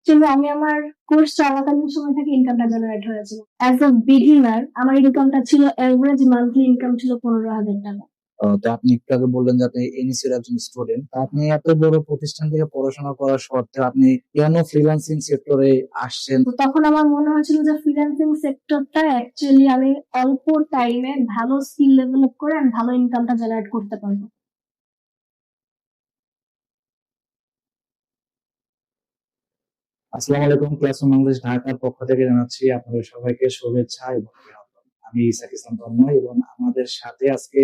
কিন্তু আমি আমার কোর্স চলাকালীন সময় থেকে ইনকামটা জেনারেট হয়েছিল। অ্যাজ আ বিগিনার আমার ইনকামটা ছিল এভারেজ মান্থলি ইনকাম ছিল 15,000 টাকা। তো আপনি একটু আগে বললেন যে আপনি এনএসসির একজন স্টুডেন্ট। আপনি এত বড় প্রতিষ্ঠান থেকে পড়াশোনা করার সত্ত্বেও আপনি কেন ফ্রিল্যান্সিং সেক্টরে আসছেন? তো তখন আমার মনে হয়েছিল যে ফ্রিল্যান্সিং সেক্টরটা অ্যাকচুয়ালি আমি অল্প টাইমে ভালো স্কিল ডেভেলপ করে আমি ভালো ইনকামটা জেনারেট করতে পারবো। আসসালামু আলাইকুম, ক্লাসরুম বাংলাদেশ ঢাকার পক্ষ থেকে জানাচ্ছি আপনাদের সবাইকে শুভেচ্ছা এবং অভিনন্দন। আমি ইসাক ইসলাম তন্ময় এবং আমাদের সাথে আজকে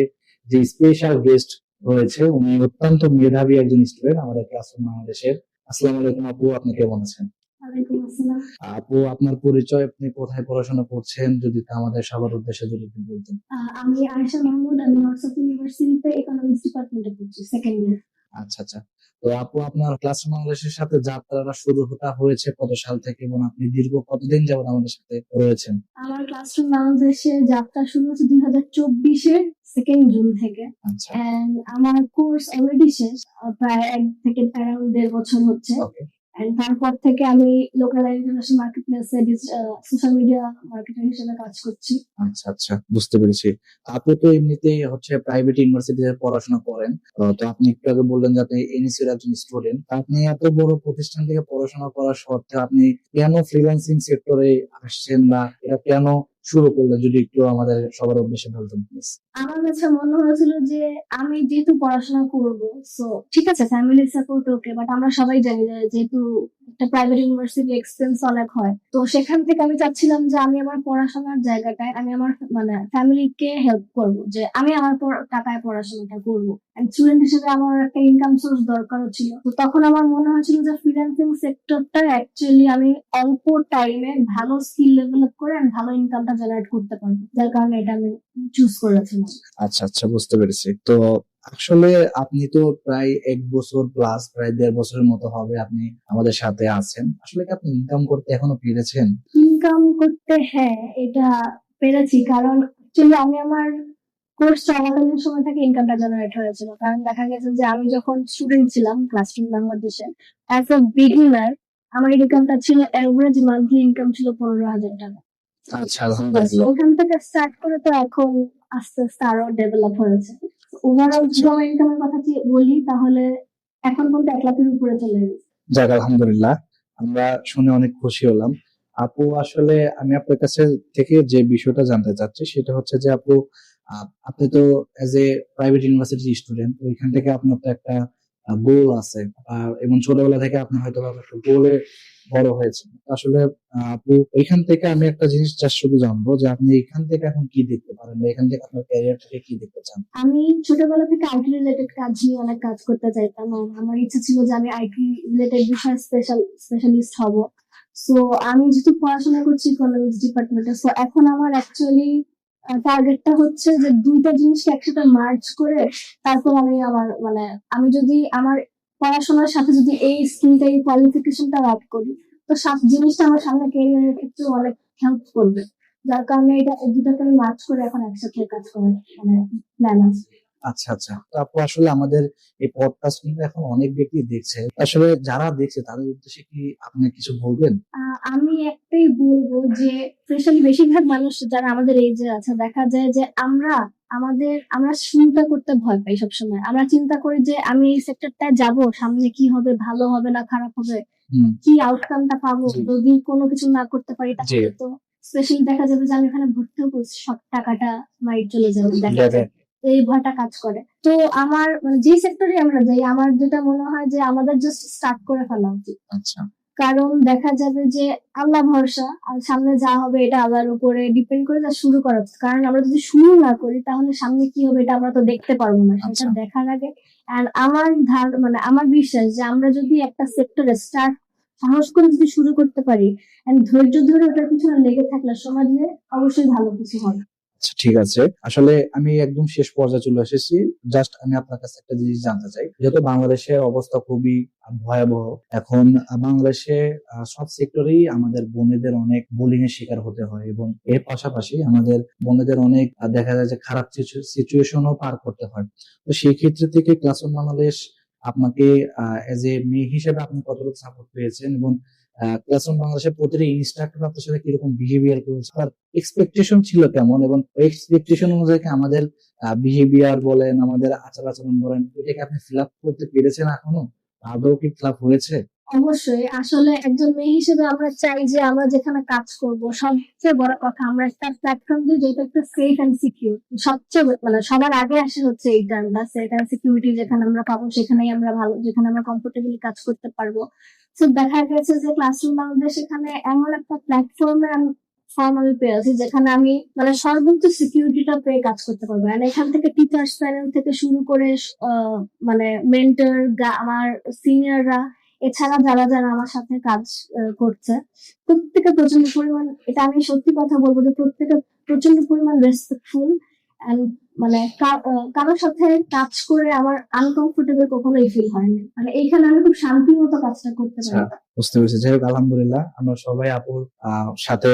যে স্পেশাল গেস্ট রয়েছে উনি অত্যন্ত মেধাবী একজন স্টুডেন্ট আমাদের ক্লাসরুম বাংলাদেশের। আসসালামু আলাইকুম আপু, আপনি কেমন আছেন? ওয়ালাইকুম আসসালাম। আপু, আপনার পরিচয়, আপনি কোথায় পড়াশোনা করছেন যদি তা আমাদের সবার উদ্দেশ্যে যদি একটু বলতেন। আমি আয়েশা মাহমুদ, আমি নর্থ ইউনিভার্সিটিতে ইকোনমিক্স ডিপার্টমেন্টে পড়ছি, সেকেন্ড ইয়ার। আচ্ছা আচ্ছা। তো আপু, আপনার ক্লাসরুম বাংলাদেশের সাথে যাত্রাটা শুরু হয়েছে কত সাল থেকে এবং আপনি দীর্ঘ কতদিন যাবত আমাদের সাথে রয়েছেন? আমার ক্লাসরুম বাংলাদেশে যাত্রা শুরু হচ্ছে 2024-এর 2nd জুন থেকে। আচ্ছা। এন্ড আমার কোর্স অলরেডি শেষ, প্রায় 1 থেকে অ্যারাউন্ড 1.5 বছর হচ্ছে। ওকে। এন্ড তারপর থেকে আমি লোকাল ইন্টারন্যাশনাল মার্কেট প্লেসে সোশ্যাল মিডিয়া মার্কেটার হিসেবে কাজ করছি। আচ্ছা আচ্ছা, বুঝতে পেরেছি। আপনি তো এমনিতেই হচ্ছে প্রাইভেট ইউনিভার্সিটিতে পড়াশোনা করেন। তো আপনি একটু আগে বললেন যে আপনি এনএসসির একজন স্টুডেন্ট। আপনি এত বড় প্রতিষ্ঠান থেকে পড়াশোনা করার সত্ত্বেও আপনি কেন ফ্রিল্যান্সিং সেক্টরে আসছেন বা এটা কেন শুরু করলেন যদি একটু আমাদের সবার উদ্দেশ্যে বলতেন প্লিজ। আমার কাছে মনে হয়েছিল যে আমি যেহেতু পড়াশোনা করব, সো ঠিক আছে ফ্যামিলি সাপোর্ট ওকে, বাট আমরা সবাই জানি যে যেহেতু একটা প্রাইভেট ইউনিভার্সিটি এক্সপেন্স অনেক হয়, তো সেখান থেকে আমি চাচ্ছিলাম যে আমি আমার পড়াশোনার জায়গাটায় আমি আমার মানে ফ্যামিলিকে হেল্প করব, যে আমি আমার টাকায় পড়াশোনাটা করব। স্টুডেন্ট হিসেবে আমার একটা ইনকাম সোর্স দরকারও ছিল। তো তখন আমার মনে হয়েছিল যে ফ্রিল্যান্সিং সেক্টরটা অ্যাকচুয়ালি আমি অল্প টাইমে ভালো স্কিল ডেভেলপ করে আমি ভালো ইনকামটা জেনারেট করতে পারবো, যার কারণে এটা আমি চুজ করেছিলাম। আচ্ছা আচ্ছা, বুঝতে পেরেছি। তো আসলে আপনি তো প্রায় 1 বছর প্লাস, প্রায় 1.5 বছরের মতো হবে আপনি আমাদের সাথে আছেন। আসলে কি আপনি ইনকাম করতে এখনো পেরেছেন? ইনকাম করতে, হ্যাঁ, এটা পেরেছি। কারণ অ্যাকচুয়ালি আমি আমার কোর্স চলাকালীন সময় থেকে ইনকামটা জেনারেট হয়েছিল। কারণ দেখা গেছে যে আমি যখন স্টুডেন্ট ছিলাম ক্লাসরুম বাংলাদেশে, অ্যাজ আ বিগিনার আমার ইনকামটা ছিল এভারেজ মান্থলি ইনকাম ছিল 15,000 টাকা। আচ্ছা, আলহামদুলিল্লাহ। ওখান থেকে স্টার্ট করে তো এখন আস্তে আস্তে আরো ডেভেলপ হয়েছে। ওভারঅল যদি আমার ইনকামের কথা বলি তাহলে এখন পর্যন্ত 1 লাখের উপরে চলে গেছে। যাক, আলহামদুলিল্লাহ, আমরা শুনে অনেক খুশি হলাম। আপু, আসলে আমি আপনার কাছে থেকে যে বিষয়টা জানতে চাচ্ছি সেটা হচ্ছে যে আপু, আপনি তো as a private university student, ওইখান থেকে আপনার তো একটা গোল আছে এবং ছোটবেলা থেকে আপনি হয়তো বা একটা গোলে বড় হয়েছে আসলে। আপু, এখান থেকে আমি একটা জিনিস জাস্ট শুধু জানবো যে আপনি এখান থেকে এখন কি দেখতে পারেন বা এখান থেকে আপনার ক্যারিয়ার থেকে কি দেখতে চান? আমি ছোটবেলা থেকে আইটি রিলেটেড কাজ নিয়ে অনেক কাজ করতে চাইতাম। আমার ইচ্ছা ছিল যে আমি আইটি রিলেটেড বিষয়ে স্পেশালিস্ট হব। সো আমি যেহেতু পড়াশোনা করছি ইকোনমিক্স ডিপার্টমেন্টে, সো এখন আমার অ্যাকচুয়ালি টার্গেটটা হচ্ছে যে দুইটা জিনিসকে একসাথে মার্জ করে তারপর আমি আমার মানে আমি যদি আমার পড়াশোনার সাথে যদি এই স্কিলটা এই কোয়ালিফিকেশনটা অ্যাড করি, তো সব জিনিসটা আমার সামনে ক্যারিয়ারের ক্ষেত্রে অনেক হেল্প করবে। যার কারণে এটা এই দুটাকে আমি মার্জ করে এখন একসাথে কাজ করার মানে প্ল্যান আছে। আচ্ছা আচ্ছা। তো আপু, আসলে আমাদের এই পডকাস্ট কিন্তু এখন অনেক ব্যক্তি দেখছে, আসলে যারা দেখছে তাদের উদ্দেশ্যে কি আপনি কিছু বলবেন? আমি একটাই বলবো যে স্পেশালি বেশিরভাগ মানুষ যারা আমাদের এজে আছে, দেখা যায় যে আমরা চিন্তা করতে ভয় পাই সবসময়। আমরা চিন্তা করি যে আমি এই সেক্টরটায় যাব, সামনে কি হবে, ভালো হবে না খারাপ হবে, কি আউটকামটা পাবো, জি। যদি কোনো কিছু না করতে পারি জি। তাহলে তো স্পেশালি দেখা যাবে যে আমি এখানে ভর্তিও করছি, সব টাকাটা মাইর চলে যাবে, দেখা যাবে। যায় এই ভয়টা কাজ করে। তো আমার মানে যে সেক্টরে আমরা যাই, আমার যেটা মনে হয় যে আমাদের জাস্ট স্টার্ট করে ফেলা উচিত। আচ্ছা। কারণ দেখা যাবে যে আল্লাহ ভরসা, আর সামনে যা হবে এটা আল্লাহর উপরে ডিপেন্ড করে, তা শুরু করা উচিত। কারণ আমরা যদি শুরু না করি তাহলে সামনে কি হবে এটা আমরা তো দেখতে পারবো না, সেটা আচ্ছা। দেখার আগে। আর আমার বিশ্বাস যে আমরা যদি একটা সেক্টরে স্টার্ট সাহস করে যদি শুরু করতে পারি এন্ড ধৈর্য ধরে ওটার পিছনে লেগে থাকলে সমাজে অবশ্যই ভালো কিছু হবে। আচ্ছা, ঠিক আছে। আসলে আমি একদম শেষ পর্যায়ে চলে এসেছি। জাস্ট আমি আপনার কাছে একটা জিনিস জানতে চাই। যেহেতু বাংলাদেশের অবস্থা খুবই ভয়াবহ। এখন বাংলাদেশে সব সেক্টরেই আমাদের বোনেদের অনেক বুলিং এর শিকার হতে হয় এবং এর পাশাপাশি আমাদের বোনেদের অনেক দেখা যায় যে খারাপ সিচুয়েশনও পার করতে হয়। তো সেই ক্ষেত্রে থেকে ক্লাসরুম বাংলাদেশ আপনাকে এজ এ মেয়ে হিসেবে আপনি কতটুকু সাপোর্ট পেয়েছেন এবং ক্লাসরুম বাংলাদেশের প্রতিটি ইনস্ট্রাক্টর আপনার সাথে কিরকম বিহেভিয়ার করেছে, তার এক্সপেকটেশন ছিল কেমন, এবং এক্সপেকটেশন অনুযায়ী কি আমাদের বিহেভিয়ার বলেন, আমাদের আচার আচরণ বলেন, এটাকে আপনি ফিল আপ করতে পেরেছেন এখনো? আদৌ কি ফিল আপ হয়েছে? অবশ্যই আসলে একজন মেয়ে হিসেবে আমরা চাই যে আমরা যেখানে কাজ করব সবচেয়ে বড় কথা আমরা একটা প্ল্যাটফর্ম দিই যেটা একটা সেফ এন্ড সিকিউর। সবচেয়ে মানে সবার আগে আসে হচ্ছে এই টার্মটা সেফ এন্ড সিকিউরিটি। যেখানে আমরা পাবো সেখানেই আমরা ভালো, যেখানে আমরা কমফোর্টেবলি কাজ করতে পারবো। তো দেখা গেছে যে ক্লাসরুম বাংলাদেশ এখানে এমন একটা প্ল্যাটফর্মে ফর্ম আমি পেয়েছি যেখানে আমি মানে সর্বোচ্চ সিকিউরিটিটা পেয়ে কাজ করতে পারবো। আর এখান থেকে টিচার্স প্যানেল থেকে শুরু করে মানে মেন্টর, আমার সিনিয়ররা, এছাড়া যারা যারা আমার সাথে কাজ করছে, প্রত্যেকে প্রচন্ড পরিমাণ, এটা আমি সত্যি কথা বলবো যে প্রত্যেকে প্রচন্ড পরিমাণ রেসপেক্টফুল। এন্ড মানে কারোর সাথে কাজ করে আমার আনকমফোর্টেবল কখনোই ফিল হয়নি। মানে এইখানে আমি খুব শান্তি মতো কাজটা করতে আচ্ছা, পারি। বুঝতে পেরেছি। যাই হোক, আলহামদুলিল্লাহ আমরা সবাই আপুর সাথে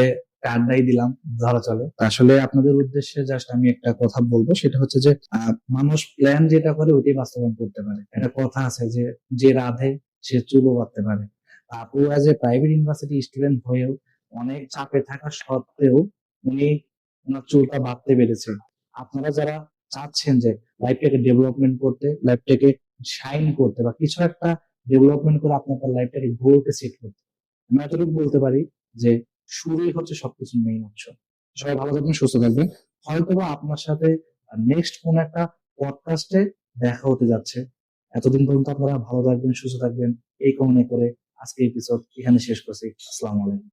আড্ডাই দিলাম ধরা চলে। তা আসলে আপনাদের উদ্দেশ্যে জাস্ট আমি একটা কথা বলবো, সেটা হচ্ছে যে মানুষ প্ল্যান যেটা করে ওইটাই বাস্তবায়ন করতে পারে। একটা কথা আছে যে যে রাধে সে চুলও বাঁধতে পারে। আপু as a private university student হয়েও অনেক চাপে থাকা সত্ত্বেও উনি ওনার চুলটা বাঁধতে পেরেছে। আপনারা যারা চাচ্ছেন যে লাইফটাকে ডেভেলপমেন্ট করতে, লাইফটাকে শাইন করতে, বা কিছু একটা ডেভেলপমেন্ট করে আপনি আপনার লাইফটাকে গোলকে সেট করতে, আমি এতটুকু বলতে পারি যে শুরুই হচ্ছে সবকিছুর মেইন উৎস। সবাই ভালো থাকবেন, সুস্থ থাকবেন। হয়তোবা আপনার সাথে নেক্সট কোন একটা পডকাস্টে দেখা হতে যাচ্ছে। এতদিন পর্যন্ত আপনারা ভালো থাকবেন, সুস্থ থাকবেন, এই কামনা করে আজকে এপিসোড এখানে শেষ করছি। আসসালামু আলাইকুম।